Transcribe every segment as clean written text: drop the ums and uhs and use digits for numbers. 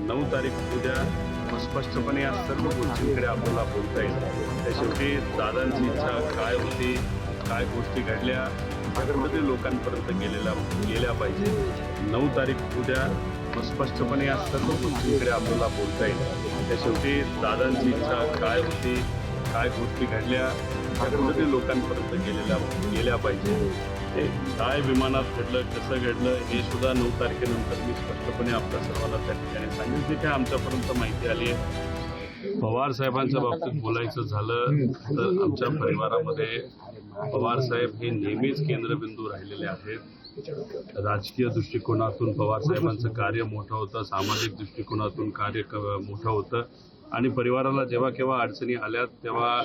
9 तारीख उद्या स्पष्टपणे या सर्व गोष्टींकडे आपल्याला बोलता येईल। त्या शेवटी दादांची इच्छा काय होती, काय गोष्टी घडल्या, त्याकडे लोकांपर्यंत गेल्या पाहिजे। 9 तारीख उद्या स्पष्टपणे या सर्व गोष्टींकडे आपल्याला बोलता येईल। त्या शेवटी दादांची इच्छा काय होती, काय गोष्टी घडल्या, त्याकडे लोकांपर्यंत गेल्या पाहिजे। ते काय विमानात घडलं, कसं घडलं हे सुद्धा 9 तारखेनंतर मी स्पष्टपणे आपल्या सर्वांना त्या ठिकाणी सांगेन। जे काय आमच्यापर्यंत माहिती आली आहे, पवार साहेबांच्या बाबतीत बोलायचं झालं तर आमच्या परिवारामध्ये पवार साहेब हे नेहमीच केंद्रबिंदू राहिलेले आहेत। राजकीय दृष्टिकोनातून पवार साहेबांचं कार्य मोठं होतं, सामाजिक दृष्टिकोनातून कार्य मोठं होतं आणि परिवाराला जेव्हा केव्हा अडचणी आल्या तेव्हा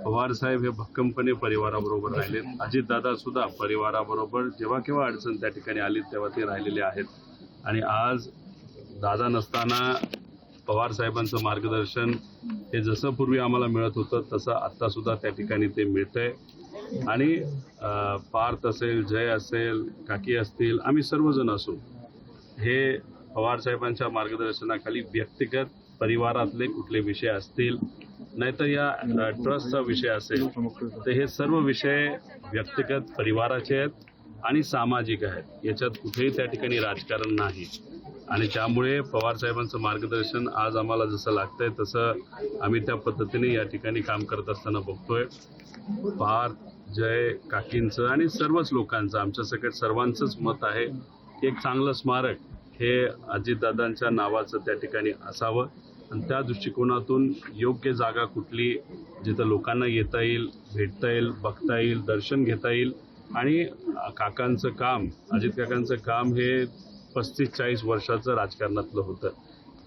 पवार साहेब हे भक्कमपणे परिवाराबरोबर राहिलेत। अजितदादा सुद्धा परिवाराबरोबर जेव्हा केव्हा अडचण त्या ठिकाणी आली तेव्हा ते राहिलेले आहेत आणि आज दादा नसताना पवार साहेबांचं मार्गदर्शन हे जसं पूर्वी आम्हाला मिळत होतं तसं आत्ता सुद्धा त्या ठिकाणी ते मिळतंय आणि पार्थ असेल, जय असेल, काकी असतील, आम्ही सर्वजण असू हे पवार साहेबांच्या मार्गदर्शनाखाली व्यक्तिगत परिवारातले कुठले विषय असतील नाहीतर या ट्रस्टचा विषय असेल तर हे सर्व विषय व्यक्तिगत परिवाराचे आहेत आणि सामाजिक आहेत। याच्यात कुठेही त्या ठिकाणी राजकारण नाही आणि त्यामुळे पवार साहेबांचं मार्गदर्शन आज आम्हाला जसं लागतंय तसं आम्ही त्या पद्धतीने या ठिकाणी काम करत असताना बघतोय। पार्थ, जय, काकींचं आणि सर्वच लोकांचं आमच्या सकट सर्वांचंच मत आहे की एक चांगलं स्मारक हे अजितदादांच्या नावाचं त्या ठिकाणी असावं आणि त्या दृष्टिकोनातून योग्य जागा कुठली जिथं लोकांना येता येईल, भेटता येईल, बघता येईल, दर्शन घेता येईल आणि काकांचं काम, अजित काकांचं काम हे 35-40 वर्षाचं राजकारणातलं होतं।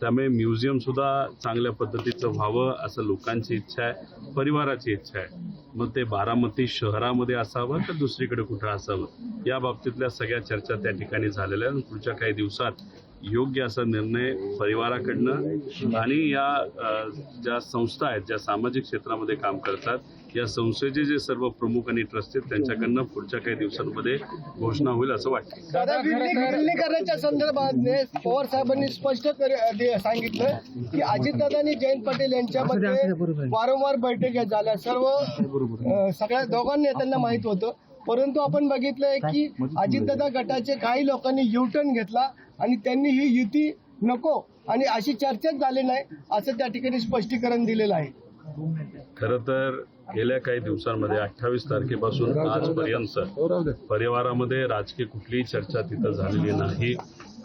त्यामुळे म्युझियम सुद्धा चांगल्या पद्धतीचं व्हावं असं लोकांची इच्छा आहे, परिवाराची इच्छा आहे। मग ते बारामती शहरामध्ये असावं तर दुसरीकडे कुठं असावं या बाबतीतल्या सगळ्या चर्चा त्या ठिकाणी झालेल्या आहेत। पुढच्या काही दिवसात योग्य असा निर्णय परिवाराकडनं आणि या ज्या संस्था आहेत ज्या सामाजिक क्षेत्रामध्ये काम करतात या संस्थेचे जे सर्व प्रमुख आणि ट्रस्ट आहेत त्यांच्याकडनं पुढच्या काही दिवसांमध्ये घोषणा होईल असं वाटतं। दादा, विलीनीकरणाच्या संदर्भात पवार साहेबांनी स्पष्ट सांगितलं की अजितदादा आणि जयंत पाटील यांच्यामध्ये वारंवार बैठका झाल्या, सगळ्या दोघांनी नेत्यांना माहित होतं, परंतु आपण बघितलंय की अजितदादा गटाचे काही लोकांनी युटर्न घेतला आणि त्यांनी ही युती नको आणि अशी चर्चाच झाली नाही असं त्या ठिकाणी स्पष्टीकरण दिलेलं आहे। खरं तर गेल्या काही दिवसांमध्ये 28 तारखेपासून आजपर्यंत परिवारामध्ये राजकीय कुठलीही चर्चा तिथं झालेली नाही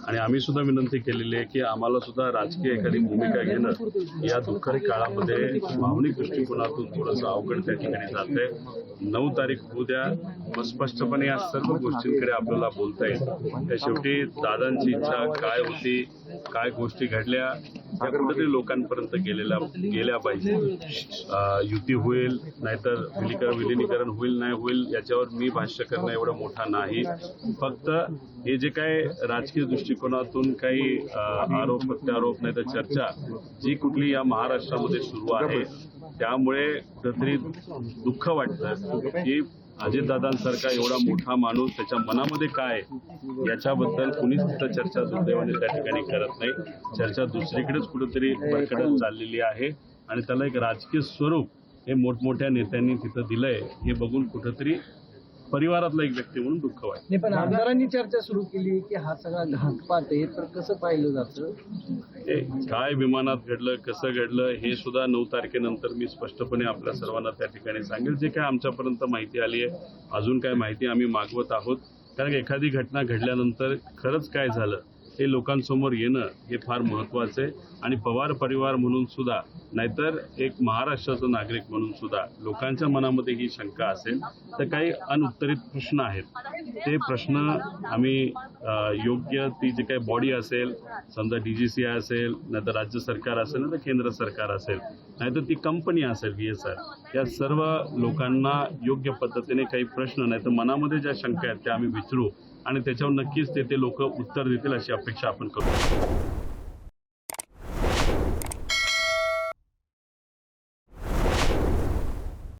आणि आम्ही सुद्धा विनंती केलेली आहे की आम्हाला सुद्धा राजकीय एखादी भूमिका घेणं या दुःखरी काळामध्ये भावनिक दृष्टिकोनातून थोडंसं अवघड त्या ठिकाणी जातंय। 9 तारीख उद्या स्पष्टपणे या सर्व गोष्टींकडे आपल्याला बोलता येईल। त्या शेवटी दादांची इच्छा काय होती, काय गोष्टी घडल्या, त्याकडे लोकांपर्यंत गेल्या पाहिजे। युती होईल नाहीतर विलिनीकरण होईल नाही होईल याच्यावर मी भाष्य करणं एवढं मोठा नाही। फक्त हे जे काय राजकीय दृष्टिकोनातून काही आरोप प्रत्यारोप नाही तर चर्चा जी कुठली या महाराष्ट्रामध्ये सुरू आहे त्यामुळे कुठेतरी दुःख वाटतं की अजितदादांसारखा एवढा मोठा माणूस त्याच्या मनामध्ये काय याच्याबद्दल कुणीच तिथं चर्चा दुर्दैवाने त्या ठिकाणी करत नाही। चर्चा दुसरीकडेच कुठेतरी भरकटत चाललेली आहे आणि त्याला एक राजकीय स्वरूप हे मोठमोठ्या नेत्यांनी तिथं दिलंय हे बघून कुठेतरी परिवारातला एक व्यक्ती म्हणून दुःख वाटतं। पण आमदारांनी चर्चा सुरू केली की हा सगळा घातपात आहे तर कसं पाहिलं जातं, काय विमानात घडलं, कसं घडलं हे सुद्धा 9 तारखेनंतर मी स्पष्टपणे आपल्या सर्वांना त्या ठिकाणी सांगेल। जे काय आमच्यापर्यंत माहिती आली आहे, अजून काय माहिती आम्ही मागवत आहोत, कारण एखादी घटना घडल्यानंतर खरंच काय झालं हे लोकांसमोर येणं हे फार महत्त्वाचं आहे आणि पवार परिवार म्हणून सुद्धा नाहीतर एक महाराष्ट्राचा नागरिक म्हणून सुद्धा लोकांच्या मनामध्ये ही शंका असेल तर काही अनुत्तरित प्रश्न आहेत, ते प्रश्न आम्ही योग्य ती जी काही बॉडी असेल, समजा DGCI असेल नाहीतर राज्य सरकार असेल नाहीतर केंद्र सरकार असेल नाहीतर ती कंपनी असेल VSR, या सर्व लोकांना योग्य पद्धतीने काही प्रश्न नाहीतर मनामध्ये ज्या शंका आहेत त्या आम्ही विचारू आणि त्याच्यावर नक्कीच ते लोक उत्तर देतील अशी अपेक्षा आपण करू।